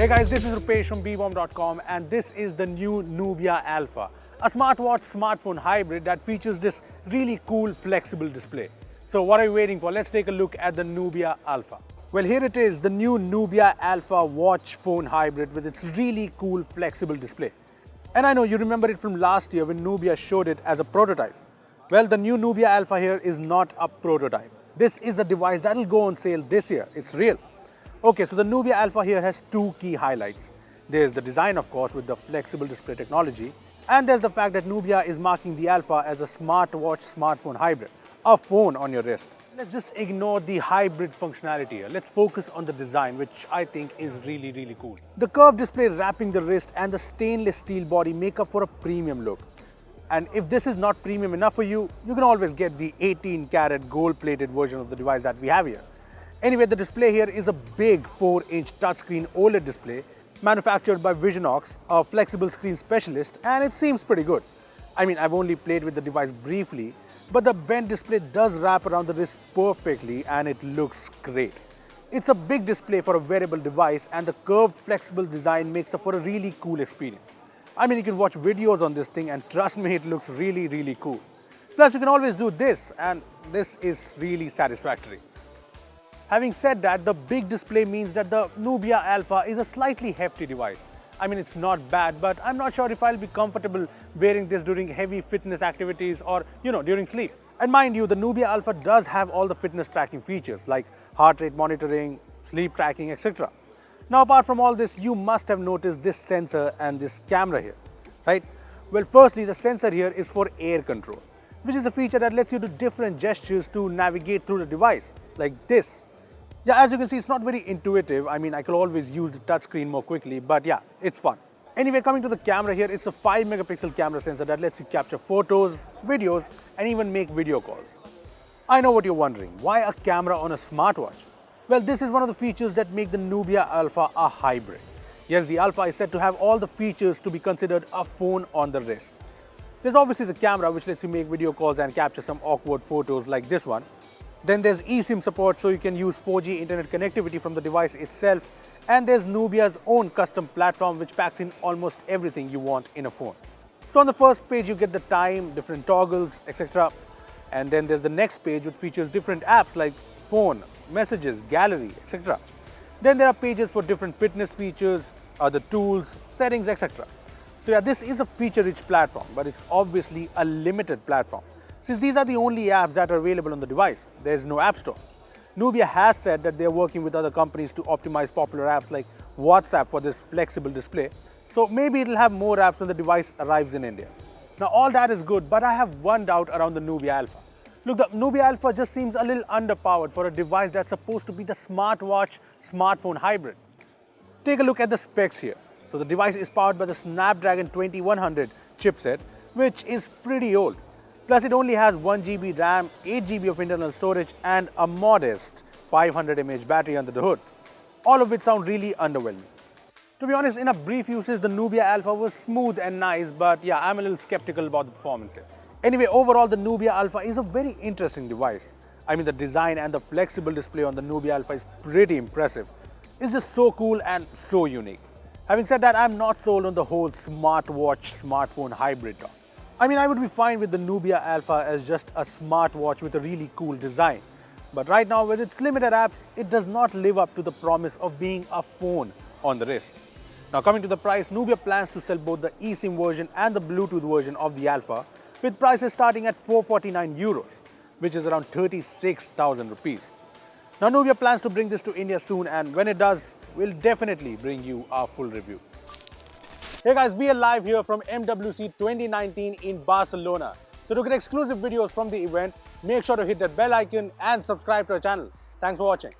Hey guys, this is Rupesh from Beebom.com and this is the new Nubia Alpha, a smartwatch smartphone hybrid that features this really cool flexible display. So what are you waiting for? Let's take a look at the Nubia Alpha. Well, here it is, the new Nubia Alpha watch phone hybrid with its really cool flexible display. And I know you remember it from last year when Nubia showed it as a prototype. Well, the new Nubia Alpha here is not a prototype. This is a device that will go on sale this year. It's real. Okay, so the Nubia Alpha here has two key highlights. There's the design, of course, with the flexible display technology. And there's the fact that Nubia is marking the Alpha as a smartwatch smartphone hybrid, a phone on your wrist. Let's just ignore the hybrid functionality here. Let's focus on the design, which I think is really cool. The curved display wrapping the wrist and the stainless steel body make up for a premium look. And if this is not premium enough for you, you can always get the 18-karat gold-plated version of the device that we have here. Anyway, the display here is a big 4-inch touchscreen OLED display manufactured by Visionox, a flexible screen specialist, and it seems pretty good. I mean, I've only played with the device briefly, but the bent display does wrap around the wrist perfectly and it looks great. It's a big display for a wearable device and the curved flexible design makes up for a really cool experience. I mean, you can watch videos on this thing and trust me, it looks really cool. Plus, you can always do this and this is really satisfactory. Having said that, the big display means that the Nubia Alpha is a slightly hefty device. I mean, it's not bad, but I'm not sure if I'll be comfortable wearing this during heavy fitness activities or, during sleep. And mind you, the Nubia Alpha does have all the fitness tracking features like heart rate monitoring, sleep tracking, etc. Now, apart from all this, you must have noticed this sensor and this camera here, right? Well, firstly, the sensor here is for air control, which is a feature that lets you do different gestures to navigate through the device, like this. Yeah, as you can see, it's not very intuitive. I mean, I could always use the touchscreen more quickly, but yeah, it's fun. Anyway, coming to the camera here, it's a 5-megapixel camera sensor that lets you capture photos, videos, and even make video calls. I know what you're wondering, why a camera on a smartwatch? Well, this is one of the features that make the Nubia Alpha a hybrid. Yes, the Alpha is said to have all the features to be considered a phone on the wrist. There's obviously the camera, which lets you make video calls and capture some awkward photos like this one. Then there's eSIM support, so you can use 4G internet connectivity from the device itself. And there's Nubia's own custom platform, which packs in almost everything you want in a phone. So on the first page, you get the time, different toggles, etc. And then there's the next page, which features different apps like phone, messages, gallery, etc. Then there are pages for different fitness features, other tools, settings, etc. So yeah, this is a feature-rich platform, but it's obviously a limited platform, since these are the only apps that are available on the device. There's no app store. Nubia has said that they're working with other companies to optimize popular apps like WhatsApp for this flexible display. So maybe it'll have more apps when the device arrives in India. Now all that is good, but I have one doubt around the Nubia Alpha. Look, the Nubia Alpha just seems a little underpowered for a device that's supposed to be the smartwatch smartphone hybrid. Take a look at the specs here. So the device is powered by the Snapdragon 2100 chipset, which is pretty old. Plus, it only has 1 GB RAM, 8 GB of internal storage, and a modest 500 mAh battery under the hood. All of which sound really underwhelming. To be honest, in a brief usage, the Nubia Alpha was smooth and nice, but yeah, I'm a little skeptical about the performance here. Anyway, overall, the Nubia Alpha is a very interesting device. I mean, the design and the flexible display on the Nubia Alpha is pretty impressive. It's just so cool and so unique. Having said that, I'm not sold on the whole smartwatch smartphone hybrid talk. I mean, I would be fine with the Nubia Alpha as just a smartwatch with a really cool design. But right now, with its limited apps, it does not live up to the promise of being a phone on the wrist. Now, coming to the price, Nubia plans to sell both the eSIM version and the Bluetooth version of the Alpha, with prices starting at €449, which is around 36,000 rupees. Now, Nubia plans to bring this to India soon, and when it does, we'll definitely bring you our full review. Hey guys, we are live here from MWC 2019 in Barcelona. So to get exclusive videos from the event, make sure to hit that bell icon and subscribe to our channel. Thanks for watching.